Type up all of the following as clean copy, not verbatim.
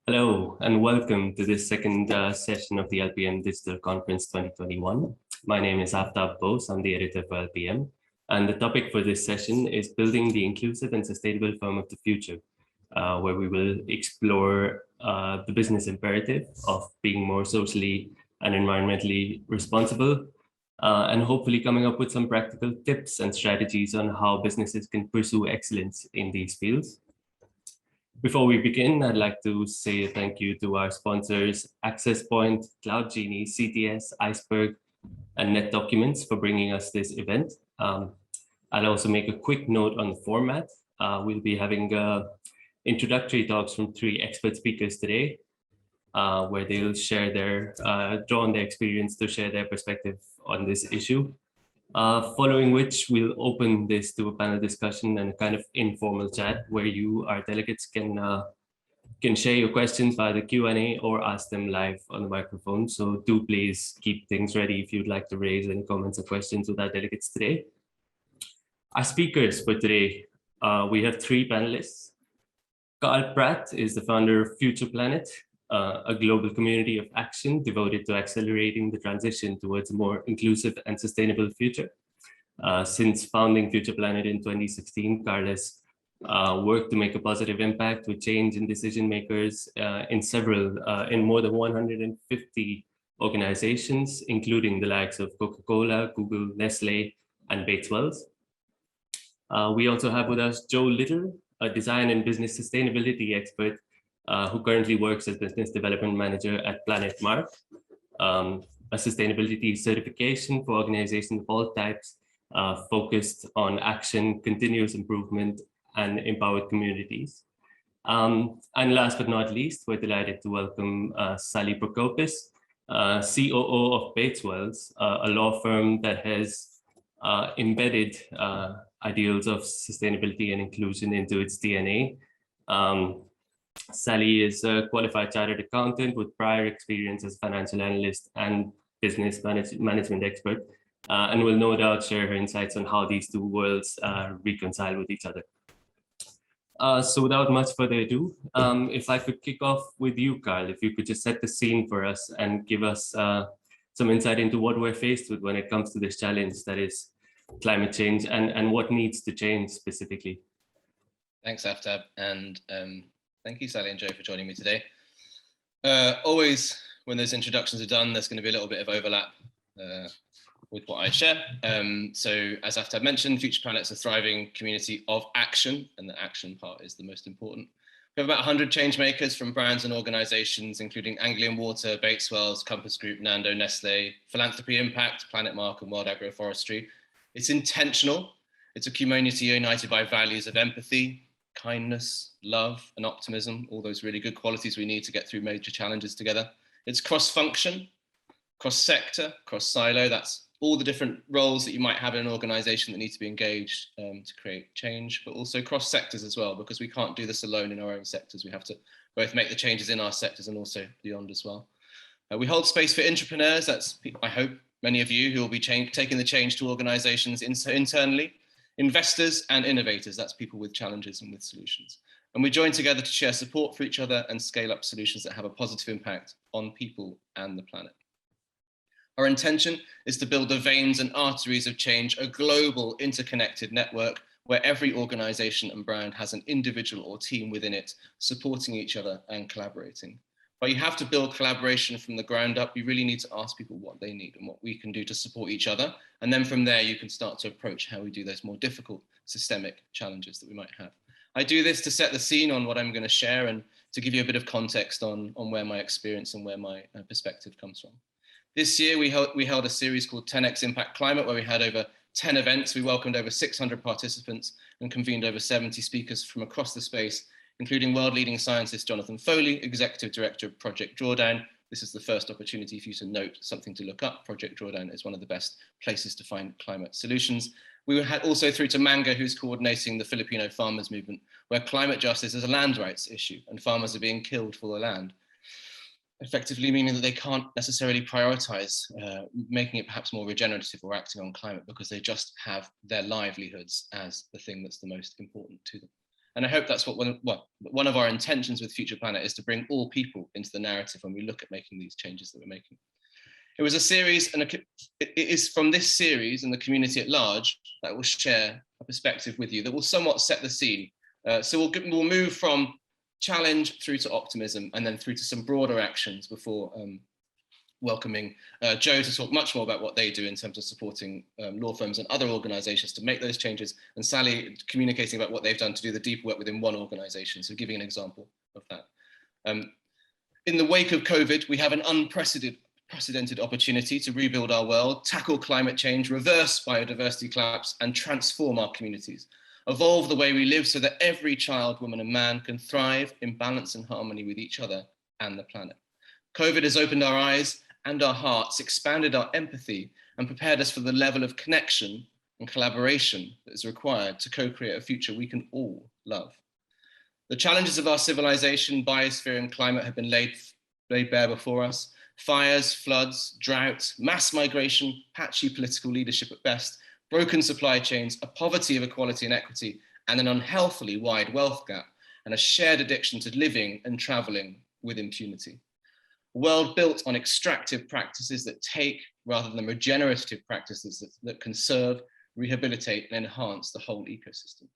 Hello and welcome to this second session of the LPM Digital Conference 2021. My name is Aftab Bose, I'm the editor for LPM, and the topic for this session is building the inclusive and sustainable firm of the future, where we will explore the business imperative of being more socially and environmentally responsible, and hopefully coming up with some practical tips and strategies on how businesses can pursue excellence in these fields. Before we begin, I'd like to say thank you to our sponsors, Access Point, Cloud Genie, CTS, Iceberg, and Net Documents for bringing us this event. I'll also make a quick note on the format. We'll be having introductory talks from 3 expert speakers today, where they'll share draw on their experience to share their perspective on this issue. Following which we'll open this to a panel discussion and a kind of informal chat where you, our delegates, can share your questions via the Q&A or ask them live on the microphone. So do please keep things ready if you'd like to raise any comments or questions with our delegates today. Our speakers for today, we have 3 panelists. Carl Pratt is the founder of Future Planet, a global community of action devoted to accelerating the transition towards a more inclusive and sustainable future. Since founding Future Planet in 2016, Carl has worked to make a positive impact with change in decision makers in more than 150 organizations, including the likes of Coca-Cola, Google, Nestle, and Bates Wells. We also have with us Joe Little, a design and business sustainability expert who currently works as business development manager at Planet Mark, a sustainability certification for organizations of all types, focused on action, continuous improvement, and empowered communities. And last but not least, we're delighted to welcome Sally Prokopis, COO of Bates Wells, a law firm that has embedded ideals of sustainability and inclusion into its DNA. Sally is a qualified chartered accountant with prior experience as a financial analyst and business management expert, and will no doubt share her insights on how these 2 worlds reconcile with each other. So without much further ado, if I could kick off with you, Carl, if you could just set the scene for us and give us some insight into what we're faced with when it comes to this challenge that is climate change and what needs to change specifically. Thanks, Aftab, and thank you, Sally and Joe, for joining me today. Always, when those introductions are done, there's going to be a little bit of overlap with what I share. So, as Aftab mentioned, Future Planet's a thriving community of action, and the action part is the most important. We have about 100 change makers from brands and organizations, including Anglian Water, Bates Wells, Compass Group, Nando, Nestle, Philanthropy Impact, Planet Mark, and World Agroforestry. It's intentional. It's a community united by values of empathy, kindness, love, and optimism, all those really good qualities we need to get through major challenges together. It's cross-function, cross-sector, cross-silo. That's all the different roles that you might have in an organization that need to be engaged to create change, but also cross-sectors as well, because we can't do this alone in our own sectors. We have to both make the changes in our sectors and also beyond as well. We hold space for entrepreneurs. That's, I hope, many of you who will be taking the change to organizations internally. Investors and innovators, that's people with challenges and with solutions. And we join together to share support for each other and scale up solutions that have a positive impact on people and the planet. Our intention is to build the veins and arteries of change, a global interconnected network where every organization and brand has an individual or team within it, supporting each other and collaborating. But you have to build collaboration from the ground up. You really need to ask people what they need and what we can do to support each other. And then from there, you can start to approach how we do those more difficult systemic challenges that we might have. I do this to set the scene on what I'm going to share and to give you a bit of context on where my experience and where my perspective comes from. This year, we held a series called 10x Impact Climate, where we had over 10 events. We welcomed over 600 participants and convened over 70 speakers from across the space, including world-leading scientist Jonathan Foley, Executive Director of Project Drawdown. This is the first opportunity for you to note something to look up. Project Drawdown is one of the best places to find climate solutions. We had also through to Manga, who's coordinating the Filipino farmers movement, where climate justice is a land rights issue and farmers are being killed for the land, effectively meaning that they can't necessarily prioritize making it perhaps more regenerative or acting on climate because they just have their livelihoods as the thing that's the most important to them. And I hope that's what one of our intentions with Future Planet is, to bring all people into the narrative when we look at making these changes that we're making. It was a series, and it is from this series and the community at large that will share a perspective with you that will somewhat set the scene. So we'll move from challenge through to optimism, and then through to some broader actions before welcoming Joe to talk much more about what they do in terms of supporting law firms and other organizations to make those changes, and Sally communicating about what they've done to do the deep work within one organization. So giving an example of that. In the wake of COVID, we have an unprecedented opportunity to rebuild our world, tackle climate change, reverse biodiversity collapse, and transform our communities. Evolve the way we live so that every child, woman, and man can thrive in balance and harmony with each other and the planet. COVID has opened our eyes and our hearts, expanded our empathy, and prepared us for the level of connection and collaboration that is required to co-create a future we can all love. The challenges of our civilization, biosphere, and climate have been laid bare before us. Fires, floods, drought, mass migration, patchy political leadership at best, broken supply chains, a poverty of equality and equity, and an unhealthily wide wealth gap, and a shared addiction to living and traveling with impunity. A world built on extractive practices that take, rather than regenerative practices that conserve, rehabilitate, and enhance the whole ecosystem.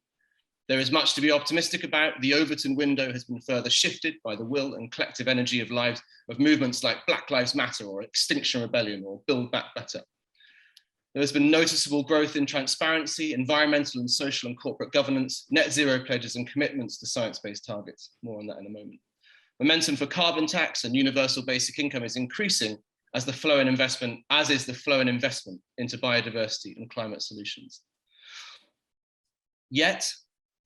There is much to be optimistic about. The Overton window has been further shifted by the will and collective energy of movements like Black Lives Matter or Extinction Rebellion or Build Back Better. There has been noticeable growth in transparency, environmental and social and corporate governance, net zero pledges and commitments to science-based targets. More on that in a moment. Momentum for carbon tax and universal basic income is increasing as is the flow in investment into biodiversity and climate solutions. Yet,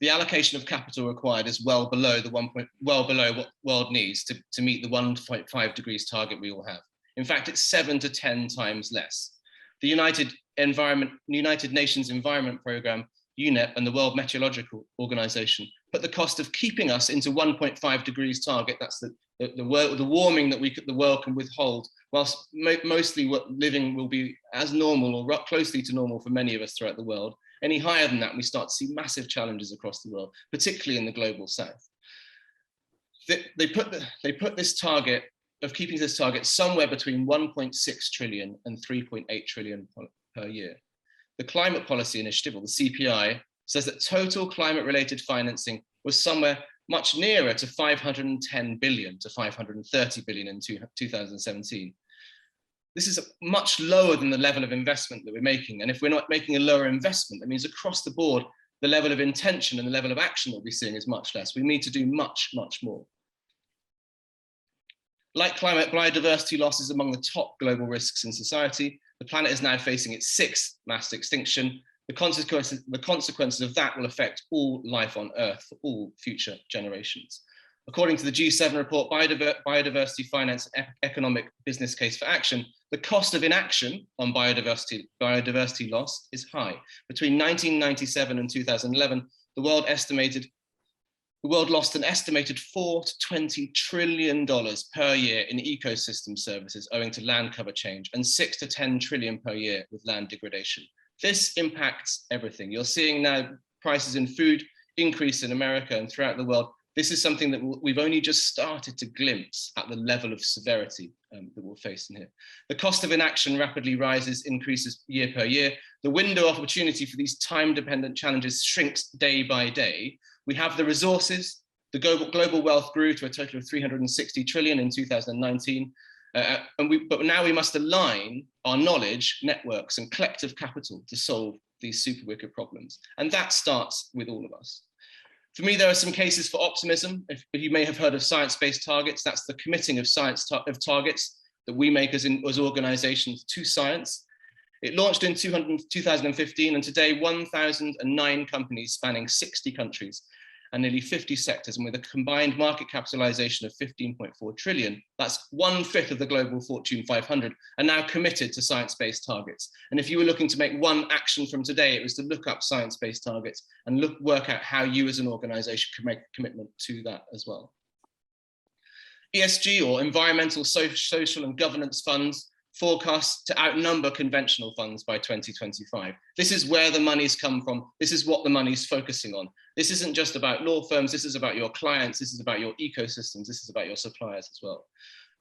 the allocation of capital required is well below what the world needs to meet the 1.5 degrees target we all have. In fact, it's 7 to 10 times less. The United Nations Environment Programme, UNEP, and the World Meteorological Organization put the cost of keeping us into 1.5 degrees target, that's the warming that the world can withhold, whilst mostly living will be as normal or closely to normal for many of us throughout the world. Any higher than that, we start to see massive challenges across the world, particularly in the global south. They put this target of keeping this target somewhere between 1.6 trillion and 3.8 trillion per year. The Climate Policy Initiative, or the CPI, says that total climate-related financing was somewhere much nearer to 510 billion to 530 billion in 2017. This is much lower than the level of investment that we're making. And if we're not making a lower investment, that means across the board, the level of intention and the level of action that we're seeing is much less. We need to do much, much more. Like climate, biodiversity loss is among the top global risks in society. The planet is now facing its 6th mass extinction. The consequences of that will affect all life on Earth for all future generations. According to the G7 report, Biodiversity Finance and Economic Business Case for Action, the cost of inaction on biodiversity loss is high. Between 1997 and 2011, the world lost an estimated $4 to $20 trillion per year in ecosystem services owing to land cover change, and 6 to 10 trillion per year with land degradation. This impacts everything. You're seeing now prices in food increase in America and throughout the world. This is something that we've only just started to glimpse at the level of severity that we'll face in here. The cost of inaction rapidly increases year per year. The window of opportunity for these time-dependent challenges shrinks day by day. We have the resources. The global wealth grew to a total of 360 trillion in 2019. But now we must align our knowledge, networks, and collective capital to solve these super wicked problems. And that starts with all of us. For me, there are some cases for optimism. If you may have heard of science-based targets, that's the committing of targets that we make as organizations to science. It launched in 2015, and today 1,009 companies spanning 60 countries and nearly 50 sectors, and with a combined market capitalization of 15.4 trillion, that's 1/5 of the global Fortune 500, are now committed to science-based targets. And if you were looking to make one action from today, it was to look up science-based targets and work out how you as an organization can make a commitment to that as well. ESG, or environmental, social, and governance funds, forecast to outnumber conventional funds by 2025. This is where the money's come from. This is what the money's focusing on. This isn't just about law firms. This is about your clients. This is about your ecosystems. This is about your suppliers as well.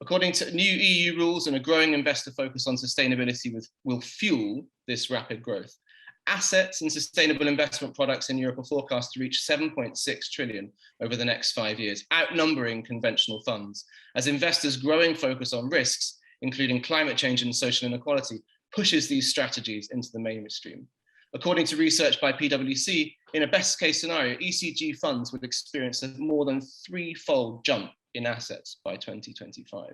According to new EU rules and a growing investor focus on sustainability will fuel this rapid growth. Assets and sustainable investment products in Europe are forecast to reach 7.6 trillion over the next 5 years, outnumbering conventional funds, as investors' growing focus on risks, including climate change and social inequality, pushes these strategies into the mainstream. According to research by PwC, in a best case scenario, ECG funds would experience a more than threefold jump in assets by 2025.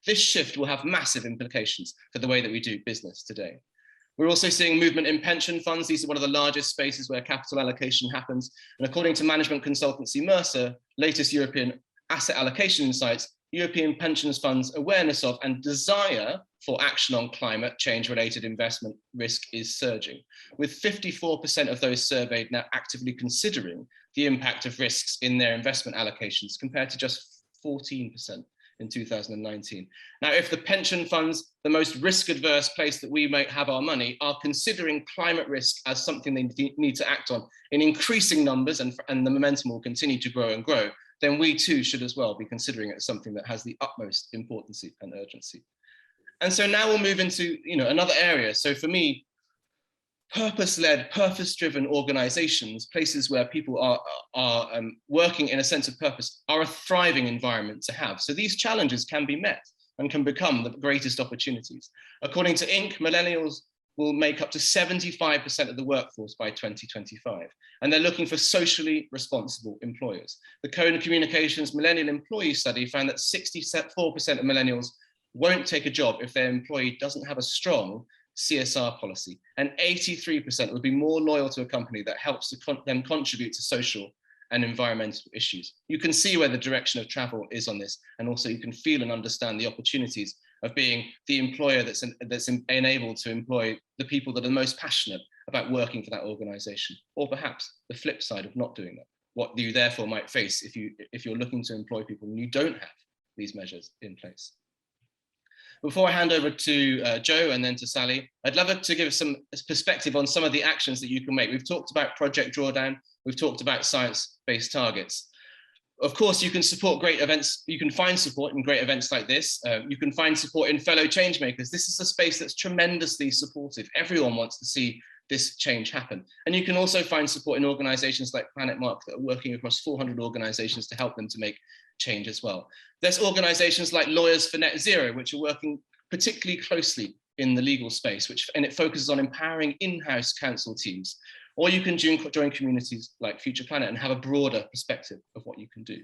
This shift will have massive implications for the way that we do business today. We're also seeing movement in pension funds. These are one of the largest spaces where capital allocation happens. And according to management consultancy Mercer, latest European asset allocation insights, European pensions funds' awareness of and desire for action on climate change-related investment risk is surging, with 54% of those surveyed now actively considering the impact of risks in their investment allocations, compared to just 14% in 2019. Now, if the pension funds, the most risk-adverse place that we might have our money, are considering climate risk as something they need to act on in increasing numbers, and the momentum will continue to grow and grow, then we too should as well be considering it as something that has the utmost importance and urgency. And so now we'll move into another area. So for me, purpose-led, purpose-driven organizations, places where people are working in a sense of purpose, are a thriving environment to have. So these challenges can be met and can become the greatest opportunities. According to Inc., millennials will make up to 75% of the workforce by 2025. And they're looking for socially responsible employers. The Cone Communications Millennial Employee Study found that 64% of millennials won't take a job if their employee doesn't have a strong CSR policy. And 83% would be more loyal to a company that helps them contribute to social and environmental issues. You can see where the direction of travel is on this. And also you can feel and understand the opportunities of being the employer that's enabled to employ the people that are most passionate about working for that organization, or perhaps the flip side of not doing that, what you therefore might face if you're looking to employ people and you don't have these measures in place. Before I hand over to Joe and then to Sally, I'd love to give some perspective on some of the actions that you can make. We've talked about Project Drawdown, we've talked about science-based targets. Of course, you can support great events. You can find support in great events like this. You can find support in fellow changemakers. This is a space that's tremendously supportive. Everyone wants to see this change happen. And you can also find support in organizations like Planet Mark that are working across 400 organizations to help them to make change as well. There's organizations like Lawyers for Net Zero, which are working particularly closely in the legal space, and it focuses on empowering in-house counsel teams. Or you can join communities like Future Planet and have a broader perspective of what you can do.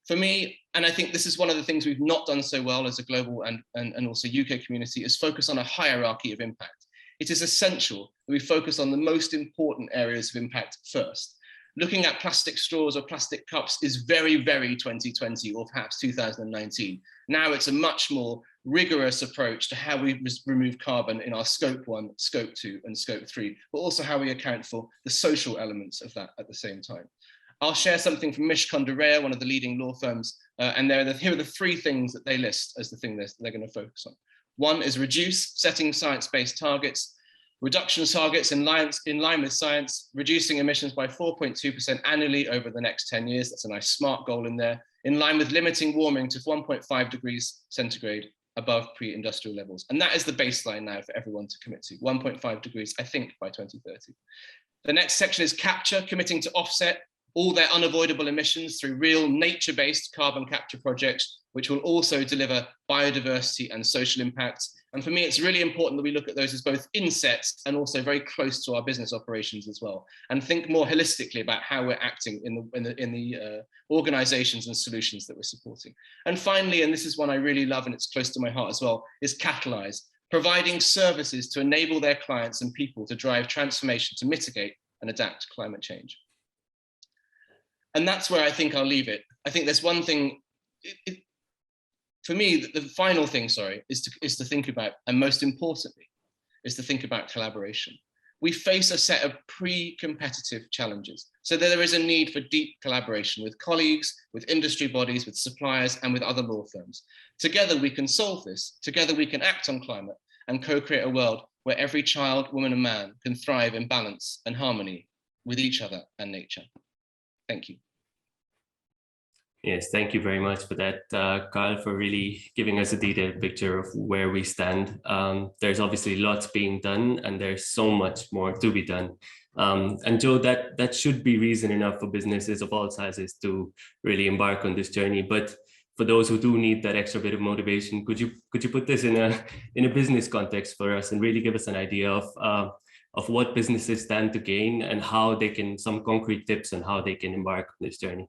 For me, and I think this is one of the things we've not done so well as a global and also UK community, is focus on a hierarchy of impact. It is essential that we focus on the most important areas of impact first. Looking at plastic straws or plastic cups is very, very 2020 or perhaps 2019. Now it's a much more rigorous approach to how we remove carbon in our scope 1, scope 2 and scope 3, but also how we account for the social elements of that at the same time. I'll share something from Mishcon de Rea, one of the leading law firms, and here are the 3 things that they list as the thing they're going to focus on. 1 is reduce, setting science-based targets. Reduction targets in line with science, reducing emissions by 4.2% annually over the next 10 years. That's a nice smart goal in there, in line with limiting warming to 1.5 degrees centigrade above pre-industrial levels. And that is the baseline now for everyone to commit to, 1.5 degrees, I think, by 2030. The next section is capture, committing to offset all their unavoidable emissions through real nature-based carbon capture projects, which will also deliver biodiversity and social impacts. And for me, it's really important that we look at those as both insets and also very close to our business operations as well, and think more holistically about how we're acting in the organizations and solutions that we're supporting. And finally, and this is one I really love and it's close to my heart as well, is catalyze, providing services to enable their clients and people to drive transformation to mitigate and adapt to climate change. And that's where I think I'll leave it. I think there's one thing, for me, the final thing, is to think about, and most importantly, is to think about collaboration. we face a set of pre-competitive challenges. So there is a need for deep collaboration with colleagues, with industry bodies, with suppliers, and with other law firms. Together we can solve this. Together we can act on climate and co-create a world where every child, woman, and man can thrive in balance and harmony with each other and nature. Thank you. Yes, thank you very much for that, Carl, for really giving us a detailed picture of where we stand. There's obviously lots being done, and there's so much more to be done. And Joe, that should be reason enough for businesses of all sizes to really embark on this journey. But for those who do need that extra bit of motivation, could you put this in a business context for us and really give us an idea of what businesses stand to gain and how they can, some concrete tips on how they can embark on this journey?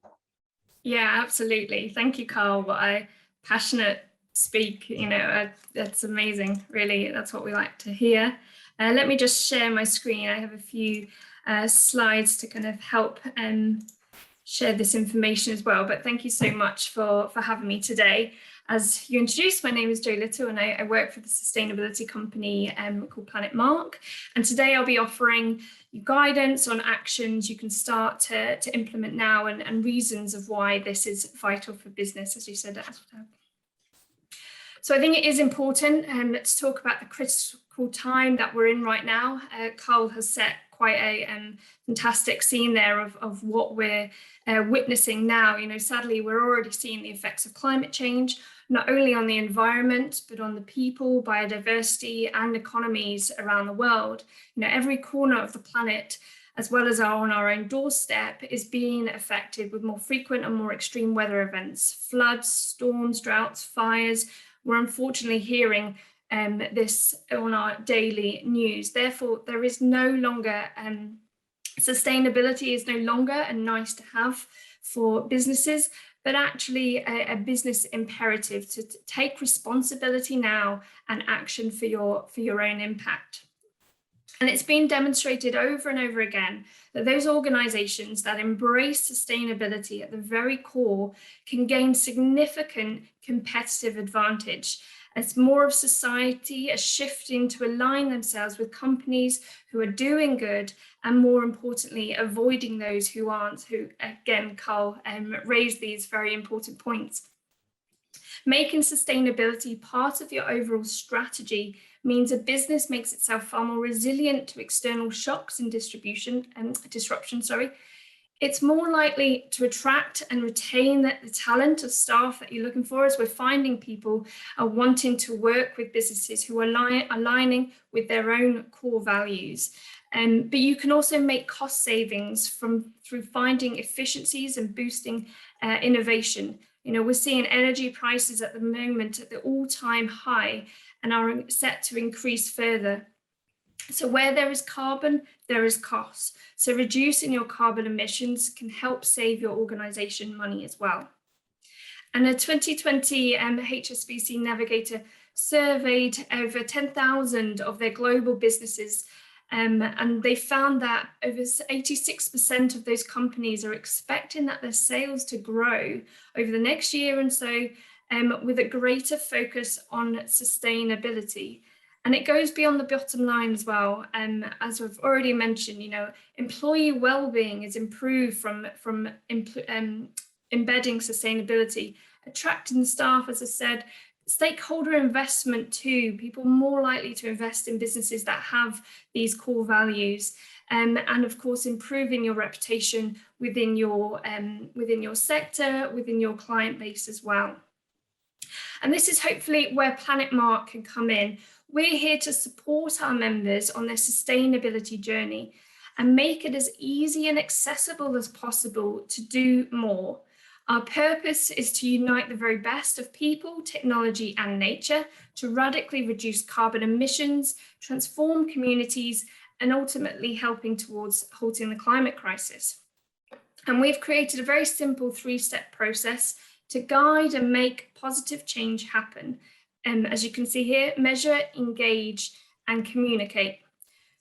Yeah, absolutely. Thank you, Carl. What a passionate speak. That's amazing. Really, that's what we like to hear. Let me just share my screen. I have a few slides to kind of help share this information as well. But thank you so much for having me today. As you introduced, my name is Jo Little, and I work for the sustainability company called Planet Mark. And today I'll be offering you guidance on actions you can start to implement now and reasons of why this is vital for business, as you said. So I think it is important to talk about the critical time that we're in right now. Carl has set quite a fantastic scene there of what we're witnessing now. Sadly, we're already seeing the effects of climate change, not only on the environment, but on the people, biodiversity, and economies around the world. Every corner of the planet, as well as on our own doorstep, is being affected with more frequent and more extreme weather events, floods, storms, droughts, fires. We're unfortunately hearing this on our daily news. Therefore, there is no longer, sustainability is no longer a nice to have for businesses, but actually a business imperative to take responsibility now and action for your own impact. And it's been demonstrated over and over again that those organizations that embrace sustainability at the very core can gain significant competitive advantage as more of society is shifting to align themselves with companies who are doing good, and more importantly, avoiding those who aren't, who, again, Carl raised these very important points. Making sustainability part of your overall strategy means a business makes itself far more resilient to external shocks and disruption. It's more likely to attract and retain the talent of staff that you're looking for, as we're finding people are wanting to work with businesses who are aligning with their own core values. But you can also make cost savings through finding efficiencies and boosting innovation. We're seeing energy prices at the moment at the all-time high and are set to increase further. So where there is carbon, there is cost. So reducing your carbon emissions can help save your organization money as well. And a 2020 HSBC Navigator surveyed over 10,000 of their global businesses, and they found that over 86% of those companies are expecting that their sales to grow over the next year and so, with a greater focus on sustainability. And it goes beyond the bottom line as well. As we've already mentioned, employee well-being is improved from embedding sustainability, attracting staff, as I said, stakeholder investment too, people more likely to invest in businesses that have these core values, and of course, improving your reputation within your sector, within your client base as well. And this is hopefully where Planet Mark can come in. We're here to support our members on their sustainability journey and make it as easy and accessible as possible to do more. Our purpose is to unite the very best of people, technology, and nature to radically reduce carbon emissions, transform communities, and ultimately helping towards halting the climate crisis. And we've created a very simple 3-step process to guide and make positive change happen. As you can see here, measure, engage, and communicate.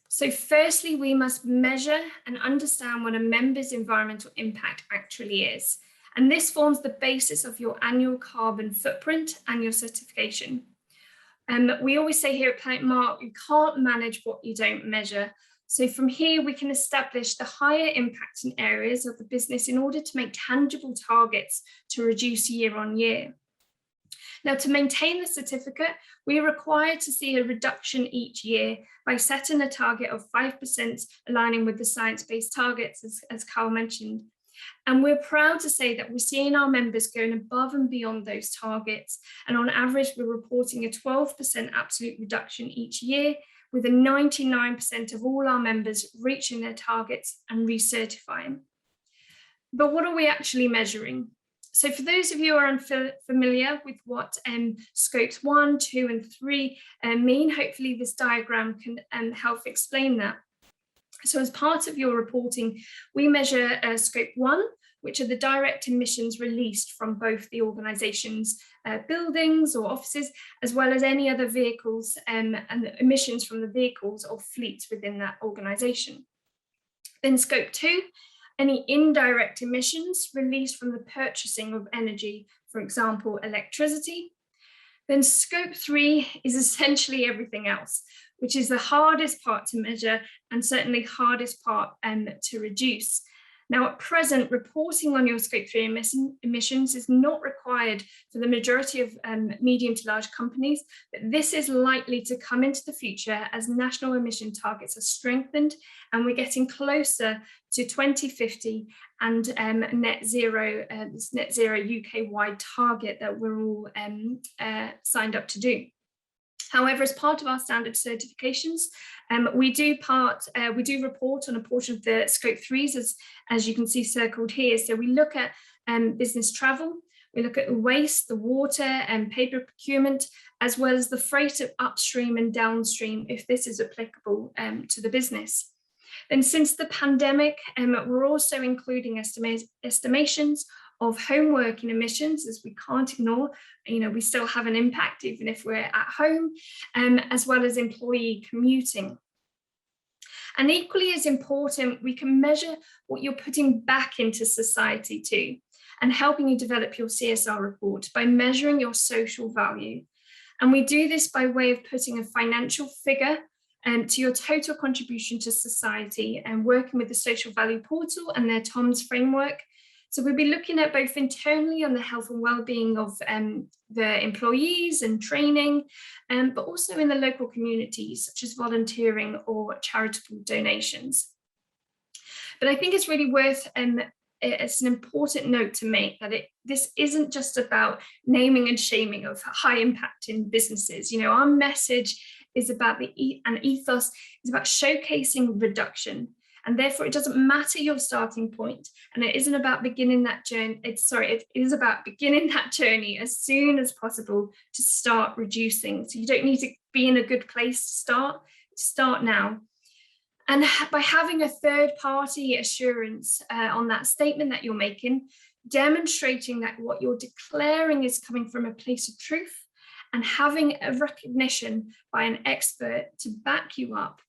So firstly, we must measure and understand what a member's environmental impact actually is. And this forms the basis of your annual carbon footprint and your certification. We always say here at Planet Mark, you can't manage what you don't measure. So from here, we can establish the higher impacting areas of the business in order to make tangible targets to reduce year on year. Now, to maintain the certificate, we are required to see a reduction each year by setting a target of 5%, aligning with the science-based targets, as Carl mentioned. And we're proud to say that we're seeing our members going above and beyond those targets. And on average, we're reporting a 12% absolute reduction each year, with a 99% of all our members reaching their targets and recertifying. But what are we actually measuring? So for those of you who are unfamiliar with what scopes 1, 2, and 3 mean, hopefully this diagram can help explain that. So as part of your reporting, we measure scope 1, which are the direct emissions released from both the organisation's buildings or offices, as well as any other vehicles and the emissions from the vehicles or fleets within that organisation. Then scope 2, any indirect emissions released from the purchasing of energy, for example, electricity. Then scope 3 is essentially everything else, which is the hardest part to measure and certainly hardest part to reduce. Now, at present, reporting on your scope 3 emissions is not required for the majority of medium to large companies, but this is likely to come into the future as national emission targets are strengthened and we're getting closer to 2050 and net zero UK-wide target that we're all signed up to do. However, as part of our standard certifications, we do report on a portion of the scope 3s, as you can see circled here. So we look at business travel, we look at waste, the water and paper procurement, as well as the freight of upstream and downstream, if this is applicable to the business. And since the pandemic, we're also including estimations of home working emissions, as we can't ignore, we still have an impact even if we're at home, as well as employee commuting. And equally as important, we can measure what you're putting back into society too, and helping you develop your CSR report by measuring your social value. And we do this by way of putting a financial figure to your total contribution to society and working with the social value portal and their TOMS framework. So we'll be looking at both internally on the health and well-being of the employees and training, but also in the local communities, such as volunteering or charitable donations. But I think it's really worth, it's an important note to make that this isn't just about naming and shaming of high impact in businesses. Our message is about an ethos is about showcasing reduction. And therefore, it doesn't matter your starting point, and it isn't about beginning that journey. It is about beginning that journey as soon as possible to start reducing. So you don't need to be in a good place to start now. And by having a third-party assurance on that statement that you're making, demonstrating that what you're declaring is coming from a place of truth, and having a recognition by an expert to back you up.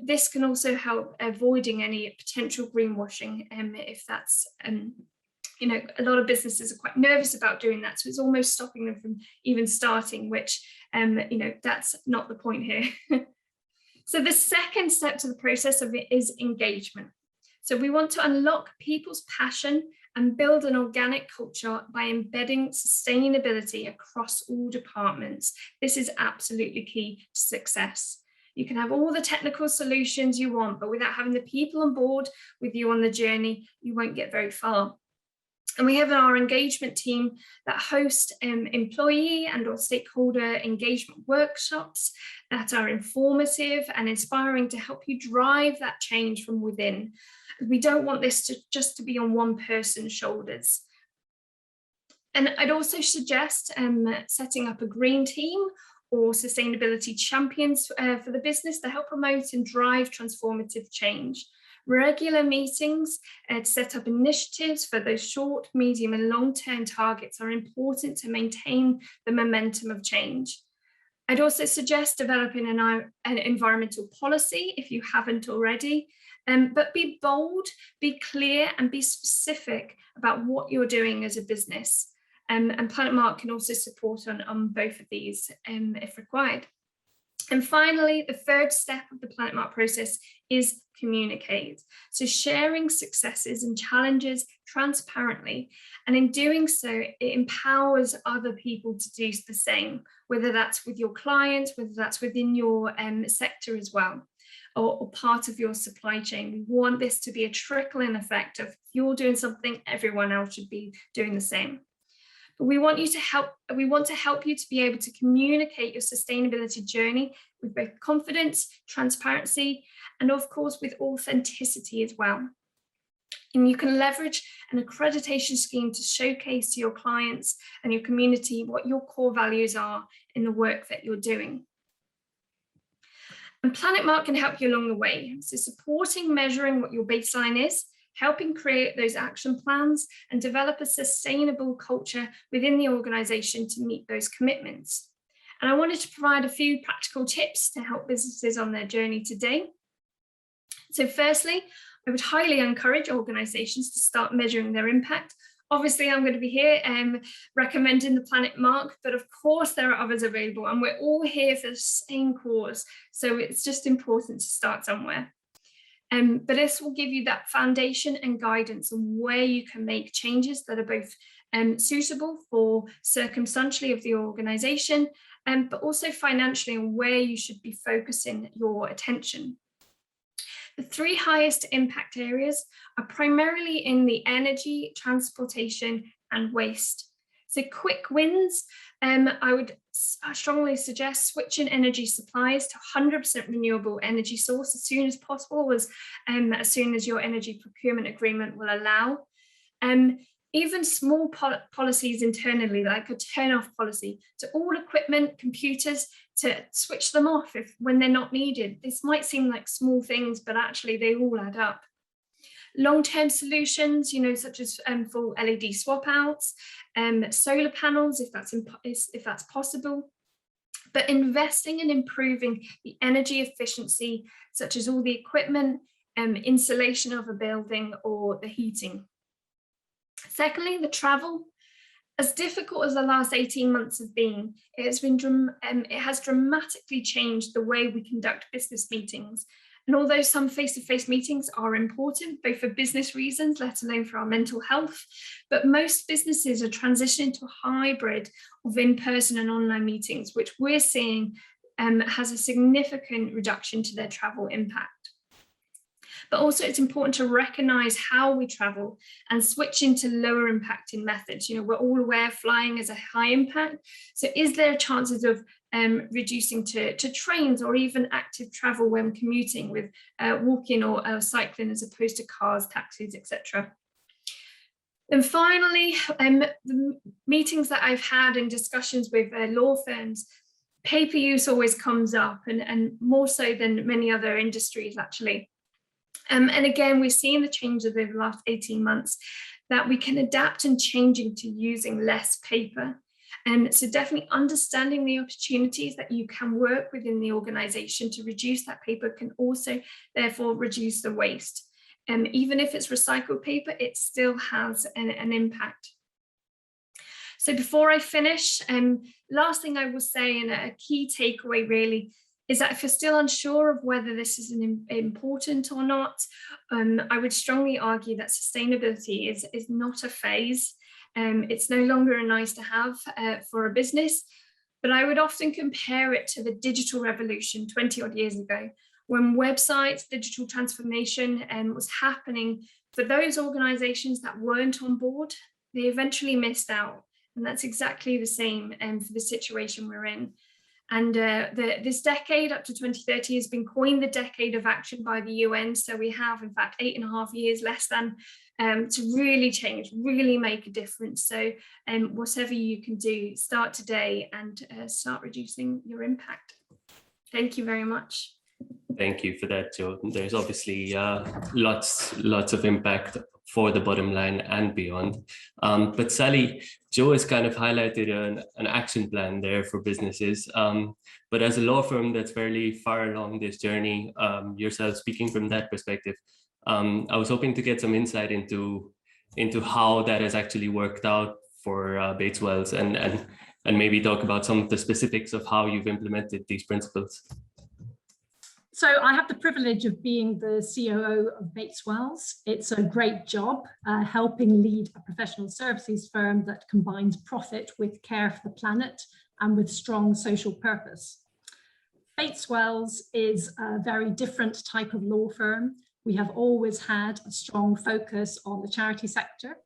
This can also help avoiding any potential greenwashing if that's, a lot of businesses are quite nervous about doing that. So it's almost stopping them from even starting, which, that's not the point here. So the second step to the process of it is engagement. So we want to unlock people's passion and build an organic culture by embedding sustainability across all departments. This is absolutely key to success. You can have all the technical solutions you want, but without having the people on board with you on the journey, you won't get very far. And we have our engagement team that host employee and or stakeholder engagement workshops that are informative and inspiring to help you drive that change from within. We don't want this just to be on one person's shoulders. And I'd also suggest setting up a green team or sustainability champions for the business to help promote and drive transformative change. Regular meetings to set up initiatives for those short, medium and long-term targets are important to maintain the momentum of change. I'd also suggest developing an environmental policy if you haven't already, but be bold, be clear and be specific about what you're doing as a business. And Planet Mark can also support on both of these if required. And finally, the third step of the Planet Mark process is communicate. So sharing successes and challenges transparently. And in doing so, it empowers other people to do the same, whether that's with your clients, whether that's within your sector as well, or part of your supply chain. We want this to be a trickle-in effect of, if you're doing something, everyone else should be doing the same. But we want to help you to be able to communicate your sustainability journey with both confidence, transparency, and of course with authenticity as well. And you can leverage an accreditation scheme to showcase to your clients and your community what your core values are in the work that you're doing. And Planet Mark can help you along the way. So supporting measuring what your baseline is, helping create those action plans and develop a sustainable culture within the organization to meet those commitments. And I wanted to provide a few practical tips to help businesses on their journey today. So firstly, I would highly encourage organizations to start measuring their impact. Obviously, I'm going to be here recommending the Planet Mark, but of course there are others available, and we're all here for the same cause. So it's just important to start somewhere. But this will give you that foundation and guidance on where you can make changes that are both suitable for circumstantially of the organization, but also financially, and where you should be focusing your attention. The three highest impact areas are primarily in the energy, transportation, and waste. So quick wins, I would strongly suggest switching energy supplies to 100% renewable energy source as soon as possible, as soon as your energy procurement agreement will allow. Even small policies internally, like a turn-off policy, to all equipment, computers, to switch them off when they're not needed. This might seem like small things, but actually they all add up. Long-term solutions, such as full LED swap outs, solar panels, if that's possible. But investing in improving the energy efficiency, such as all the equipment, insulation of a building, or the heating. Secondly, the travel. As difficult as the last 18 months have been, it has dramatically changed the way we conduct business meetings. And although some face-to-face meetings are important, both for business reasons, let alone for our mental health, but most businesses are transitioning to a hybrid of in-person and online meetings, which we're seeing has a significant reduction to their travel impact. But also it's important to recognize how we travel and switch into lower impacting methods. We're all aware flying is a high impact. So is there chances of reducing to trains or even active travel when commuting with walking or cycling as opposed to cars, taxis, etc. And finally, the meetings that I've had and discussions with law firms, paper use always comes up, and more so than many other industries actually. And again, we've seen the changes over the last 18 months that we can adapt and changing to using less paper. And so definitely understanding the opportunities that you can work within the organization to reduce that paper can also therefore reduce the waste. Even if it's recycled paper, it still has an impact. So before I finish, last thing I will say, and a key takeaway really, is that if you're still unsure of whether this is important or not, I would strongly argue that sustainability is not a phase. It's no longer a nice to have for a business, but I would often compare it to the digital revolution 20 odd years ago, when websites, digital transformation was happening. For those organizations that weren't on board, they eventually missed out. And that's exactly the same for the situation we're in. And this decade up to 2030 has been coined the decade of action by the UN. So we have, in fact, 8.5 years less than to really change, really make a difference. So whatever you can do, start today and start reducing your impact. Thank you very much. Thank you for that, Joe. There's obviously lots of impact for the bottom line and beyond. But Sally, Joe has kind of highlighted an action plan there for businesses. But as a law firm that's fairly far along this journey, yourself speaking from that perspective, I was hoping to get some insight into how that has actually worked out for Bates Wells, and and maybe talk about some of the specifics of how you've implemented these principles. So I have the privilege of being the COO of Bates Wells. It's a great job helping lead a professional services firm that combines profit with care for the planet and with strong social purpose. Bates Wells is a very different type of law firm. We have always had a strong focus on the charity sector.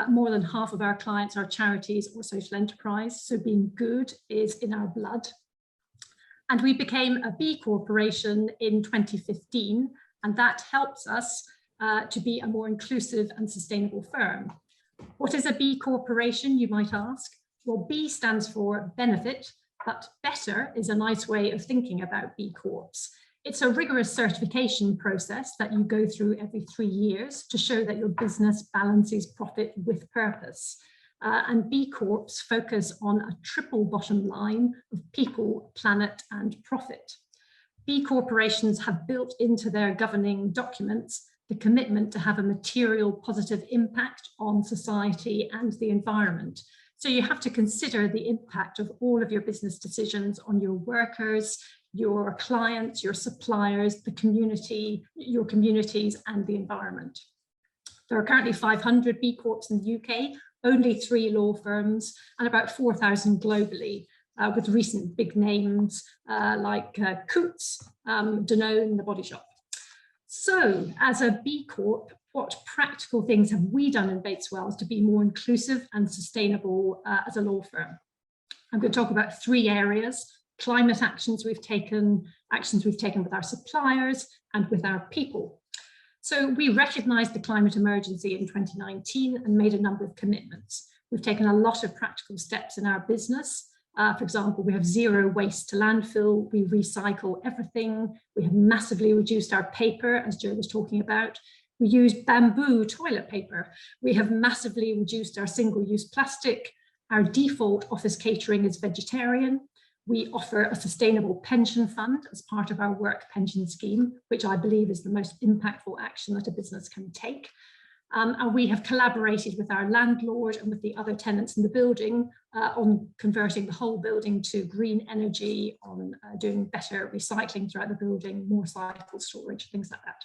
More than half of our clients are charities or social enterprise, so being good is in our blood. And we became a B Corporation in 2015, and that helps us to be a more inclusive and sustainable firm. What is a B Corporation, you might ask? Well, B stands for benefit, but better is a nice way of thinking about B Corps. It's a rigorous certification process that you go through every 3 years to show that your business balances profit with purpose. And B Corps focus on a triple bottom line of people, planet, and profit. B Corporations have built into their governing documents the commitment to have a material positive impact on society and the environment. So you have to consider the impact of all of your business decisions on your workers, your clients, your suppliers, the community, your communities, and the environment. There are currently 500 B Corps in the UK, only 3 law firms, and about 4,000 globally, with recent big names like Coutts, Danone, The Body Shop. So as a B Corp, what practical things have we done in Bates Wells to be more inclusive and sustainable as a law firm? I'm going to talk about 3 areas: climate actions we've taken with our suppliers, and with our people. So we recognized the climate emergency in 2019 and made a number of commitments. We've taken a lot of practical steps in our business. For example, we have 0 waste to landfill. We recycle everything. We have massively reduced our paper, as Joe was talking about. We use bamboo toilet paper. We have massively reduced our single-use plastic. Our default office catering is vegetarian. We offer a sustainable pension fund as part of our work pension scheme, which I believe is the most impactful action that a business can take. And we have collaborated with our landlord and with the other tenants in the building on converting the whole building to green energy, on doing better recycling throughout the building, more cycle storage, things like that.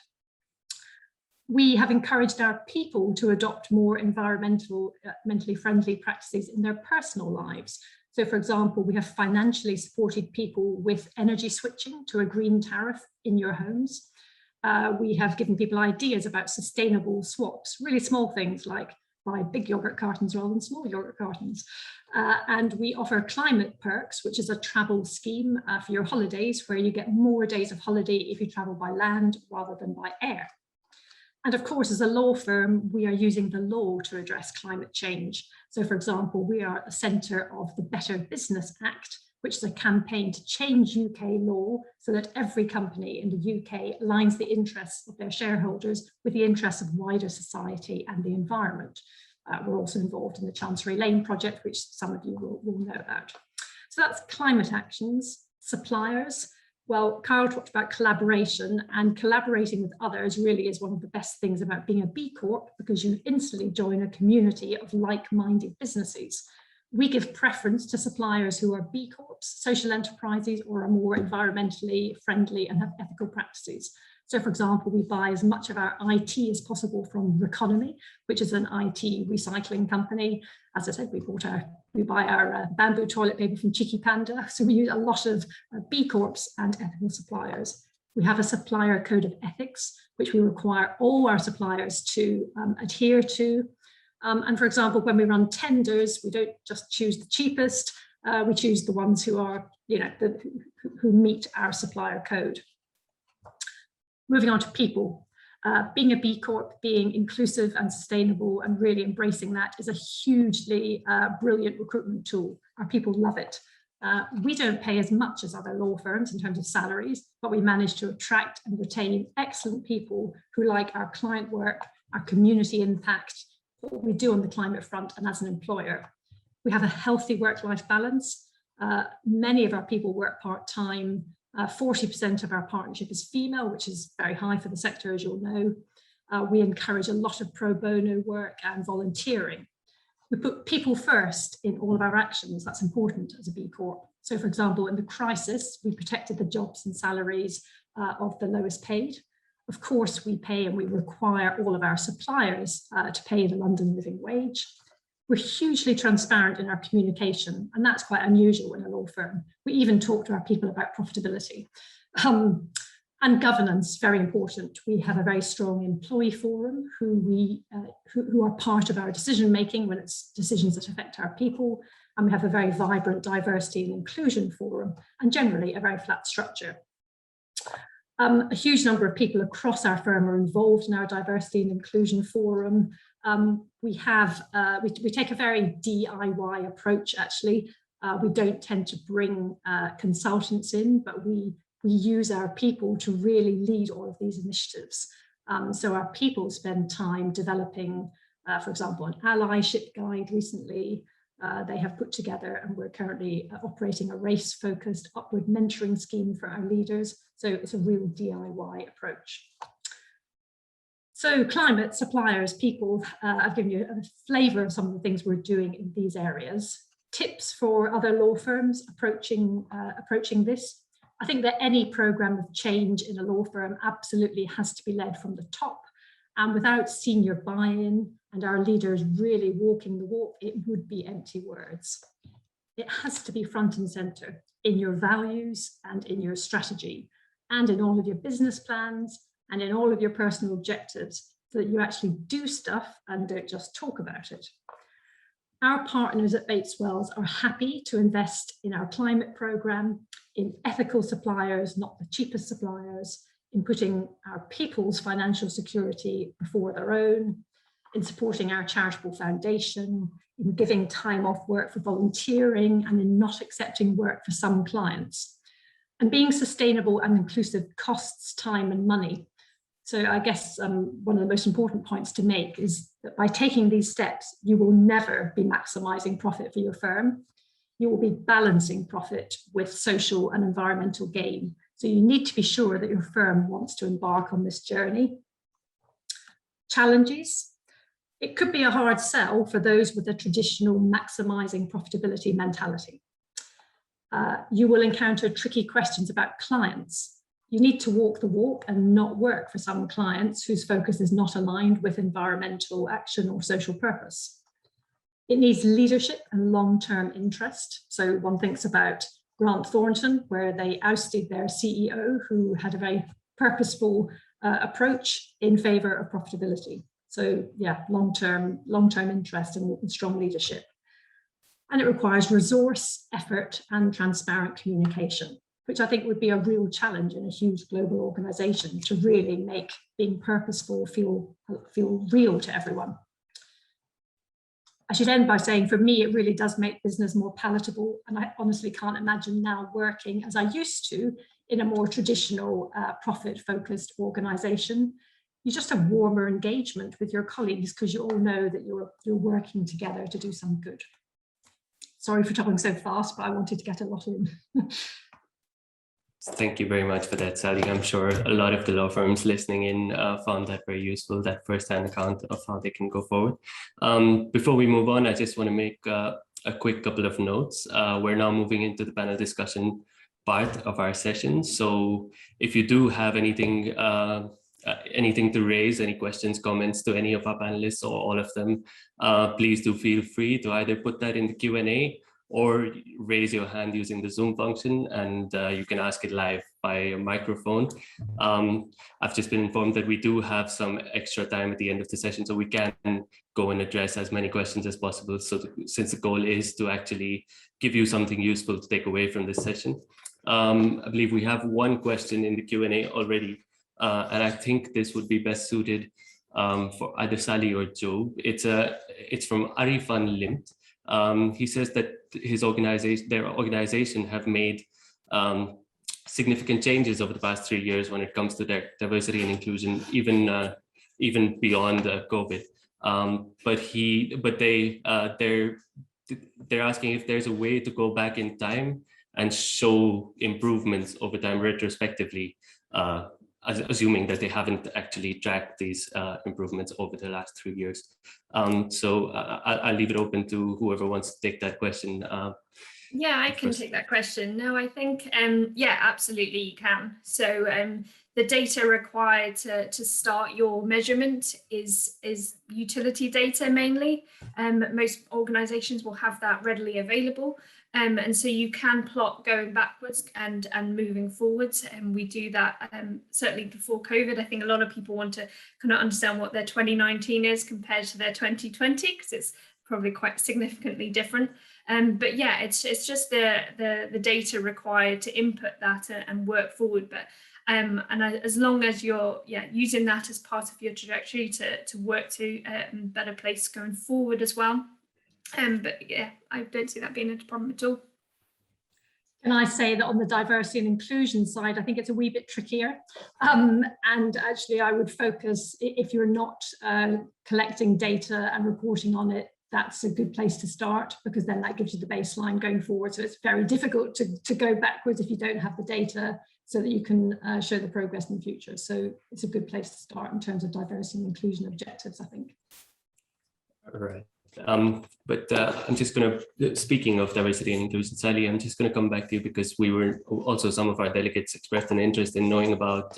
We have encouraged our people to adopt more mentally friendly practices in their personal lives. So, for example, we have financially supported people with energy switching to a green tariff in your homes. We have given people ideas about sustainable swaps, really small things like buy big yogurt cartons rather than small yogurt cartons. And we offer climate perks, which is a travel scheme for your holidays, where you get more days of holiday if you travel by land rather than by air. And of course, as a law firm, we are using the law to address climate change. So, for example, we are at the centre of the Better Business Act, which is a campaign to change UK law so that every company in the UK aligns the interests of their shareholders with the interests of wider society and the environment. We're also involved in the Chancery Lane project, which some of you will know about. So that's climate actions. Suppliers. Well, Carl talked about collaboration, and collaborating with others really is one of the best things about being a B Corp, because you instantly join a community of like-minded businesses. We give preference to suppliers who are B Corps, social enterprises, or are more environmentally friendly and have ethical practices. So, for example, we buy as much of our IT as possible from Reconomy, which is an IT recycling company. As I said, we buy our bamboo toilet paper from Cheeky Panda. So we use a lot of B Corps and ethical suppliers. We have a supplier code of ethics, which we require all our suppliers to adhere to. And for example, when we run tenders, we don't just choose the cheapest, we choose the ones who are, who meet our supplier code. Moving on to people. Being a B Corp, being inclusive and sustainable and really embracing that is a hugely brilliant recruitment tool. Our people love it. We don't pay as much as other law firms in terms of salaries, but we manage to attract and retain excellent people who like our client work, our community impact, what we do on the climate front, and as an employer. We have a healthy work-life balance. Many of our people work part-time. 40% of our partnership is female, which is very high for the sector, as you'll know. We encourage a lot of pro bono work and volunteering. We put people first in all of our actions. That's important as a B Corp. So for example, in the crisis, we protected the jobs and salaries of the lowest paid. Of course, we pay and we require all of our suppliers to pay the London living wage. We're hugely transparent in our communication, and that's quite unusual in a law firm. We even talk to our people about profitability. And governance, very important. We have a very strong employee forum who are part of our decision making when it's decisions that affect our people. And we have a very vibrant diversity and inclusion forum, and generally a very flat structure. A huge number of people across our firm are involved in our diversity and inclusion forum. We take a very DIY approach, actually. We don't tend to bring consultants in, but we use our people to really lead all of these initiatives. So our people spend time developing, for example, an allyship guide recently. They have put together, and we're currently operating a race-focused upward mentoring scheme for our leaders. So it's a real DIY approach. So climate, suppliers, people, I've given you a flavour of some of the things we're doing in these areas. Tips for other law firms approaching this. I think that any programme of change in a law firm absolutely has to be led from the top. And without senior buy-in and our leaders really walking the walk, it would be empty words. It has to be front and centre in your values and in your strategy and in all of your business plans and in all of your personal objectives, so that you actually do stuff and don't just talk about it. Our partners at Bates Wells are happy to invest in our climate programme, in ethical suppliers, not the cheapest suppliers, in putting our people's financial security before their own, in supporting our charitable foundation, in giving time off work for volunteering, and in not accepting work for some clients. And being sustainable and inclusive costs time and money. So I guess one of the most important points to make is that by taking these steps, you will never be maximising profit for your firm. You will be balancing profit with social and environmental gain. So you need to be sure that your firm wants to embark on this journey. Challenges. It could be a hard sell for those with a traditional maximising profitability mentality. You will encounter tricky questions about clients. You need to walk the walk and not work for some clients whose focus is not aligned with environmental action or social purpose. It needs leadership and long-term interest. So one thinks about Grant Thornton, where they ousted their CEO, who had a very purposeful approach in favour of profitability. So yeah, long-term interest and strong leadership. And it requires resource, effort, and transparent communication, which I think would be a real challenge in a huge global organisation to really make being purposeful feel real to everyone. I should end by saying, for me, it really does make business more palatable. And I honestly can't imagine now working as I used to in a more traditional profit-focused organisation. You just have warmer engagement with your colleagues because you all know that you're working together to do some good. Sorry for talking so fast, but I wanted to get a lot in. Thank you very much for that, Sally. I'm sure a lot of the law firms listening in found that very useful, that first-hand account of how they can go forward. Before we move on, I just want to make a quick couple of notes. We're now moving into the panel discussion part of our session. So if you do have anything to raise, any questions, comments to any of our panelists or all of them, please do feel free to either put that in the Q&A or raise your hand using the Zoom function, and you can ask it live by a microphone. I've just been informed that we do have some extra time at the end of the session, so we can go and address as many questions as possible. So since the goal is to actually give you something useful to take away from this session. I believe we have one question in the Q&A already, and I think this would be best suited for either Sally or Joe. It's from Arifan Limt. He says that their organization have made significant changes over the past 3 years when it comes to their diversity and inclusion, even beyond COVID. But they're asking if there's a way to go back in time and show improvements over time retrospectively assuming that they haven't actually tracked these improvements over the last 3 years. So I'll leave it open to whoever wants to take that question. Yeah, I can take that question. No, I think, yeah, absolutely you can. So the data required to start your measurement is utility data mainly. Most organizations will have that readily available. And so you can plot going backwards and moving forwards. And we do that certainly before COVID. I think a lot of people want to kind of understand what their 2019 is compared to their 2020, because it's probably quite significantly different. But yeah, it's just the data required to input that and work forward. But and as long as you're using that as part of your trajectory to work to a better place going forward as well. But yeah, I don't see that being a problem at all. Can I say that on the diversity and inclusion side, I think it's a wee bit trickier. And actually, I would focus, if you're not collecting data and reporting on it, that's a good place to start, because then that gives you the baseline going forward. So it's very difficult to go backwards if you don't have the data, so that you can show the progress in the future. So it's a good place to start in terms of diversity and inclusion objectives, I think. All right. But I'm just going to, speaking of diversity and inclusion, Sally, I'm just going to come back to you, because we were also, some of our delegates expressed an interest in knowing about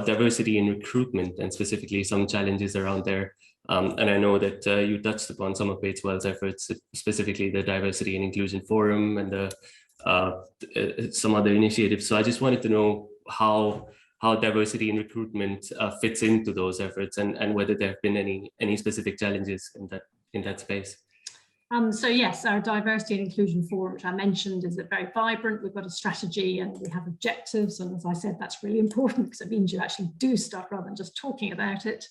diversity in recruitment, and specifically some challenges around there. And I know that you touched upon some of Bateswell's efforts, specifically the Diversity and Inclusion Forum and some other initiatives. So I just wanted to know how diversity in recruitment fits into those efforts, and whether there have been any specific challenges in that space. So yes, our Diversity and Inclusion Forum, which I mentioned, is very vibrant. We've got a strategy and we have objectives. And as I said, that's really important, because it means you actually do stuff rather than just talking about it.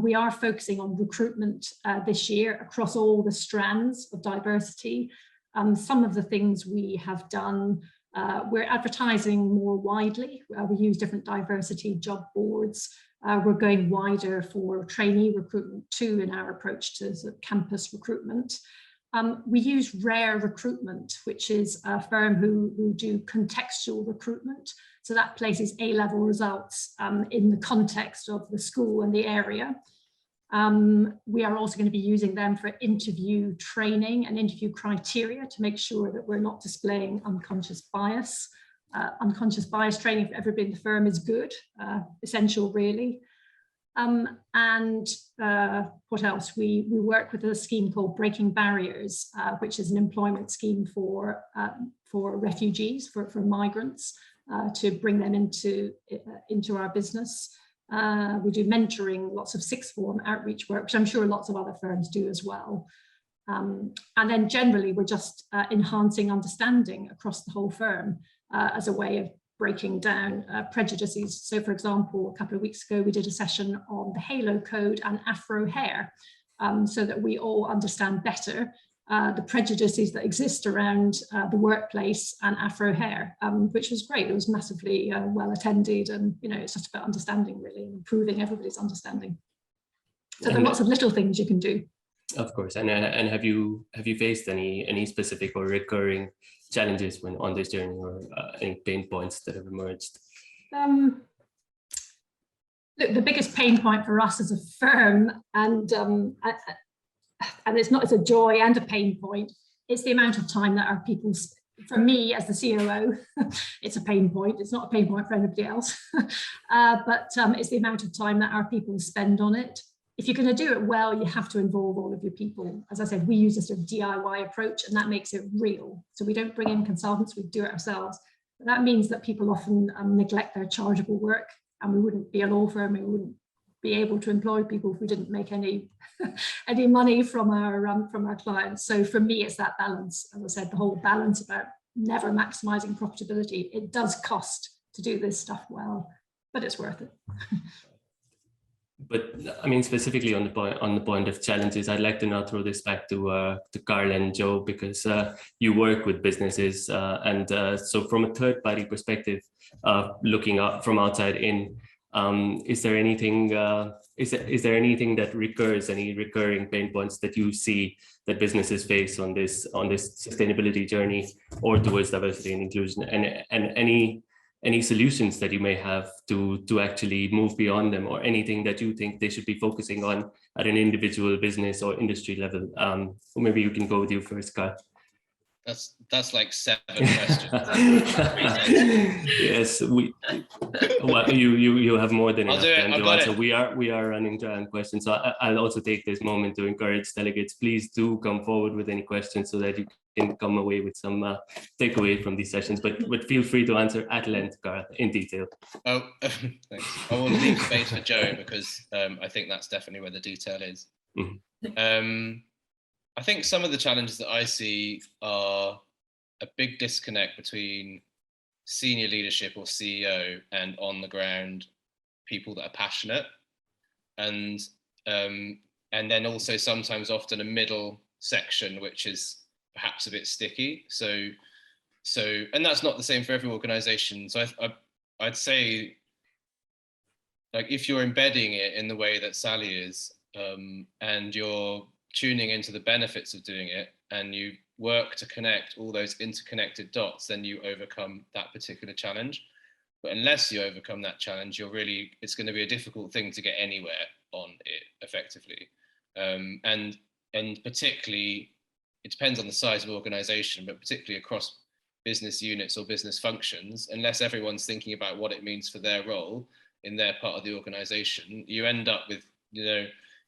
We are focusing on recruitment this year across all the strands of diversity. Some of the things we have done, we're advertising more widely. We use different diversity job boards. We're going wider for trainee recruitment too in our approach to sort of campus recruitment. We use Rare Recruitment, which is a firm who do contextual recruitment. So that places A-level results in the context of the school and the area. We are also going to be using them for interview training and interview criteria to make sure that we're not displaying unconscious bias. Unconscious bias training for everybody in the firm is good, essential really. And what else? We work with a scheme called Breaking Barriers, which is an employment scheme for refugees, for migrants, to bring them into our business. We do mentoring, lots of sixth form outreach work, which I'm sure lots of other firms do as well. And then generally, we're just enhancing understanding across the whole firm as a way of breaking down prejudices. So for example, a couple of weeks ago, we did a session on the Halo Code and Afro hair, so that we all understand better the prejudices that exist around the workplace and Afro hair, which was great. It was massively well attended, and it's just about understanding, really, and improving everybody's understanding. So there are lots of little things you can do. Of course, and have you faced any specific or recurring challenges when on this journey, or any pain points that have emerged? Look, the biggest pain point for us as a firm, and it's a joy and a pain point, it's the amount of time that our people, for me as the COO, it's a pain point. It's not a pain point for anybody else, but it's the amount of time that our people spend on it. If you're going to do it well, you have to involve all of your people. As I said, we use a sort of DIY approach, and that makes it real. So we don't bring in consultants, we do it ourselves. But that means that people often neglect their chargeable work, and we wouldn't be a law firm, we wouldn't be able to employ people if we didn't make any money from our clients. So for me, it's that balance. As I said, the whole balance about never maximizing profitability. It does cost to do this stuff well, but it's worth it. But I mean, specifically on the point of challenges, I'd like to now throw this back to Carl and Joe, because you work with businesses, and so from a third-party perspective, looking up from outside in, is there anything that recurs, any recurring pain points that you see that businesses face on this sustainability journey or towards diversity and inclusion, and any solutions that you may have to actually move beyond them, or anything that you think they should be focusing on at an individual business or industry level. Or maybe you can go with you first, Carl. That's like 7 questions. Yes, well, you have more than enough time to answer. We are running dry on questions, so I'll also take this moment to encourage delegates. Please do come forward with any questions so that you can come away with some takeaway from these sessions. But feel free to answer at length, Gareth, in detail. Oh, thanks. I will leave space for Joe, because I think that's definitely where the detail is. Mm-hmm. I think some of the challenges that I see are a big disconnect between senior leadership or CEO and on the ground people that are passionate, and then also sometimes often a middle section which is perhaps a bit sticky. So and that's not the same for every organization. So I'd say, like, if you're embedding it in the way that Sally is, and you're tuning into the benefits of doing it, and you work to connect all those interconnected dots, then you overcome that particular challenge. But unless you overcome that challenge, it's going to be a difficult thing to get anywhere on it effectively. And particularly, it depends on the size of organization, but particularly across business units or business functions, unless everyone's thinking about what it means for their role in their part of the organization, you end up with,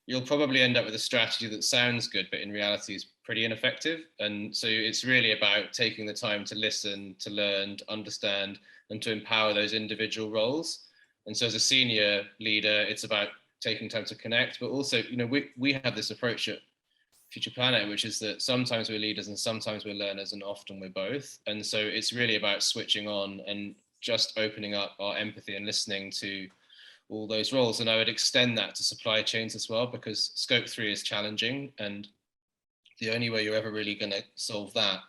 you'll probably end up with a strategy that sounds good, but in reality is pretty ineffective. And so it's really about taking the time to listen, to learn, to understand, and to empower those individual roles. And so as a senior leader, it's about taking time to connect, but also, we have this approach at Future Planet, which is that sometimes we're leaders and sometimes we're learners, and often we're both. And so it's really about switching on and just opening up our empathy and listening to all those roles. And I would extend that to supply chains as well, because scope 3 is challenging, and the only way you're ever really going to solve that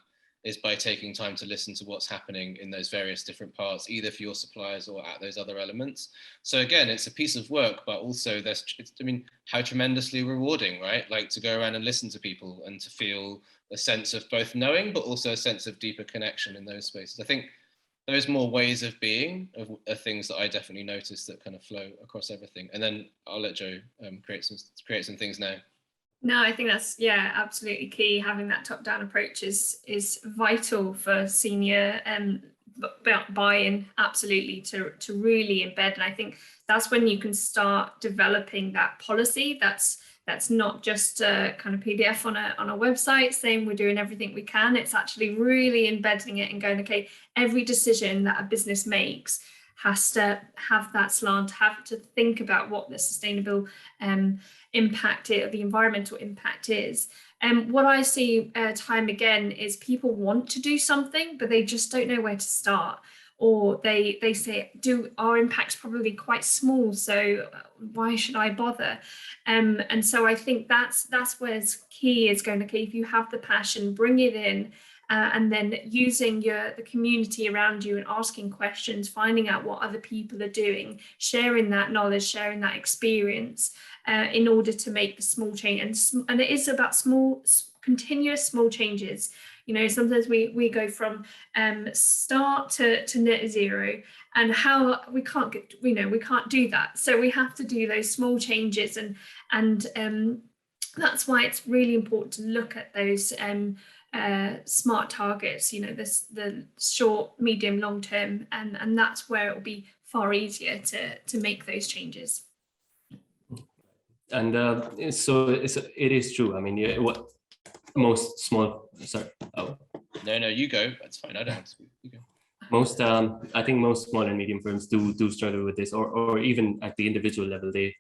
is by taking time to listen to what's happening in those various different parts, either for your suppliers or at those other elements. So again, it's a piece of work, but also how tremendously rewarding, right? Like, to go around and listen to people and to feel a sense of both knowing, but also a sense of deeper connection in those spaces. I think those more ways of being are things that I definitely notice that kind of flow across everything. And then I'll let Joe create some things now. No, I think that's, absolutely key. Having that top-down approach is vital for senior buy-in, absolutely, to really embed. And I think that's when you can start developing that policy. That's not just a kind of PDF on a website saying we're doing everything we can. It's actually really embedding it and going, okay, every decision that a business makes has to have that slant, have to think about what the sustainable impact, the environmental impact is. And what I see time again is people want to do something, but they just don't know where to start. Or they say, our impact's probably quite small, so why should I bother? And so I think that's where it's key is going, okay, if you have the passion, bring it in, and then using the community around you and asking questions, finding out what other people are doing, sharing that knowledge, sharing that experience in order to make the small change. And it is about continuous small changes. Sometimes we go from start to net zero, and how we can't do that. So we have to do those small changes, and that's why it's really important to look at those smart targets. The short, medium, long term, and that's where it will be far easier to make those changes. And so it is true. I mean, what most small, sorry. Oh. No, you go. That's fine. I don't have to speak. You go. I think most small and medium firms do struggle with this, or even at the individual level, they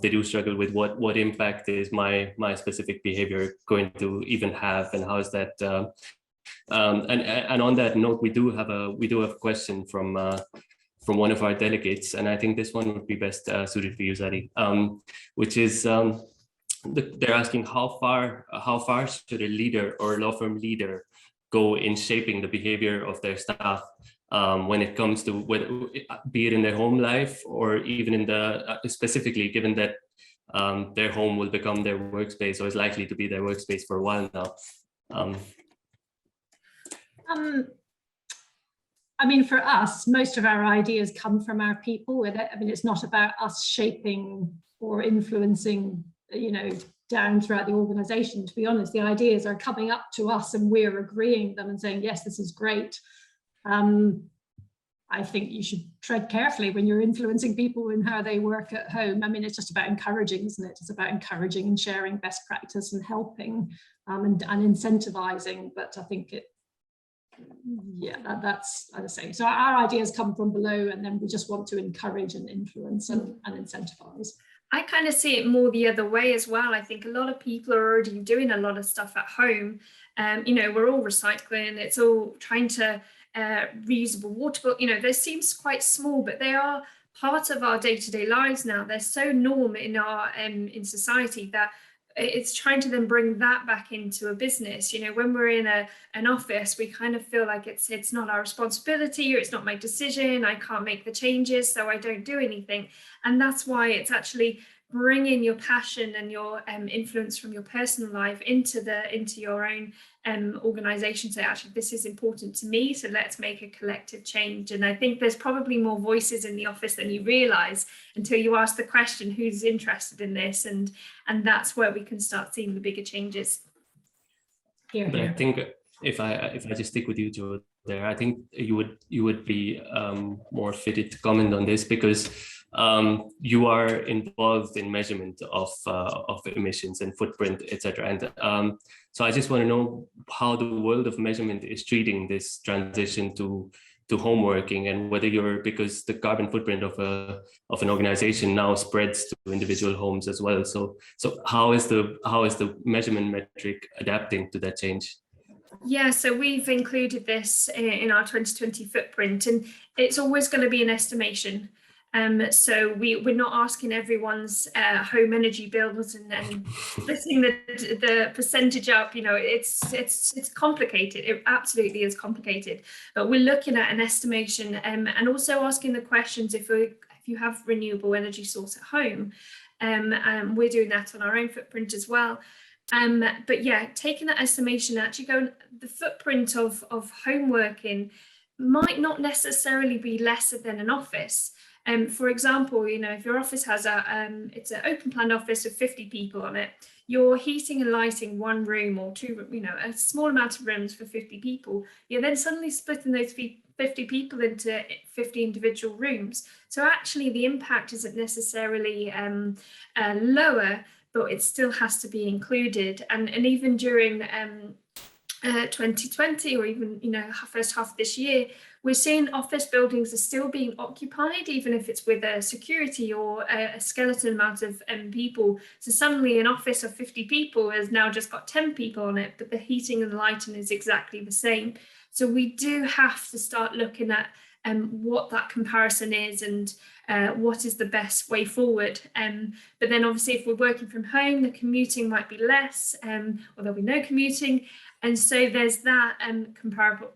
do struggle with what impact is my specific behavior going to even have, and how is that. And on that note, we do have a question from one of our delegates, and I think this one would be best suited for you, Sally, which is. They're asking how far should a leader or a law firm leader go in shaping the behavior of their staff when it comes to be it in their home life, or even in specifically given that their home will become their workspace, or is likely to be their workspace for a while now. I mean, for us, most of our ideas come from our people. I mean, it's not about us shaping or influencing, you know, down throughout the organization. To be honest, the ideas are coming up to us and we're agreeing them and saying, yes, this is great. I think you should tread carefully when you're influencing people in how they work at home. I mean, it's just about encouraging, isn't it? It's about encouraging and sharing best practice and helping and incentivizing. But I think that's, as I say, so our ideas come from below, and then we just want to encourage and influence and incentivize. I kind of see it more the other way as well. I think a lot of people are already doing a lot of stuff at home. You know, we're all recycling, it's all trying to reusable water, but you know, they seem quite small, but they are part of our day-to-day lives now. They're so norm in our in society that it's trying to then bring that back into a business. You know, when we're in an office, we kind of feel like it's not our responsibility, or it's not my decision, I can't make the changes, so I don't do anything. And that's why it's actually bringing your passion and your influence from your personal life into your own organization. So actually, this is important to me, so let's make a collective change. And I think there's probably more voices in the office than you realize until you ask the question, who's interested in this? And that's where we can start seeing the bigger changes. But I think if I just stick with you, Jo, there, I think you would be more fitted to comment on this, because you are involved in measurement of emissions and footprint, etc. And so I just want to know how the world of measurement is treating this transition to home working, and whether because the carbon footprint of an organization now spreads to individual homes as well. So how is the measurement metric adapting to that change? Yeah, so we've included this in our 2020 footprint, and it's always going to be an estimation. So we're not asking everyone's home energy bills and splitting the percentage up. You know, it's complicated. It absolutely is complicated. But we're looking at an estimation, and also asking the questions if you have renewable energy source at home. We're doing that on our own footprint as well. But yeah, taking that estimation, actually going, the footprint of home working might not necessarily be lesser than an office. For example, you know, if your office has it's an open plan office with 50 people on it, you're heating and lighting one room or two, you know, a small amount of rooms for 50 people, you're then suddenly splitting those 50 people into 50 individual rooms. So actually the impact isn't necessarily lower, but it still has to be included. And even during 2020, or even, you know, first half of this year, we're seeing office buildings are still being occupied, even if it's with a security or a skeleton amount of people. So suddenly an office of 50 people has now just got 10 people on it, but the heating and the lighting is exactly the same. So we do have to start looking at what that comparison is, and what is the best way forward. But then obviously if we're working from home, the commuting might be less, or there'll be no commuting. And so there's that comparable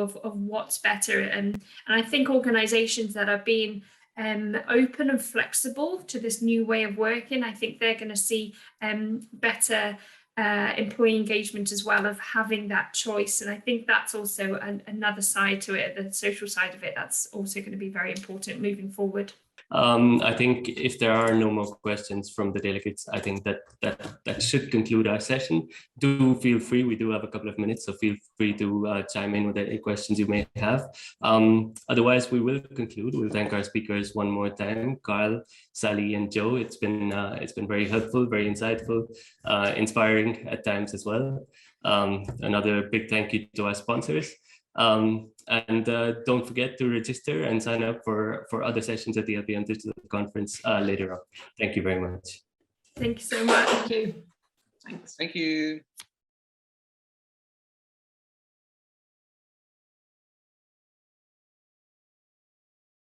of what's better. And I think organizations that are being open and flexible to this new way of working, I think they're going to see better employee engagement as well, of having that choice. And I think that's also another side to it, the social side of it, that's also going to be very important moving forward. I think if there are no more questions from the delegates, I think that should conclude our session. Do feel free, we do have a couple of minutes, so feel free to chime in with any questions you may have. Otherwise, we will conclude. We'll thank our speakers one more time, Carl, Sally, and Jo. It's been very helpful, very insightful, inspiring at times as well. Another big thank you to our sponsors. And don't forget to register and sign up for other sessions at the LPM Digital Conference later on. Thank you very much. Thank you so much. Thank you. Thanks. Thank you.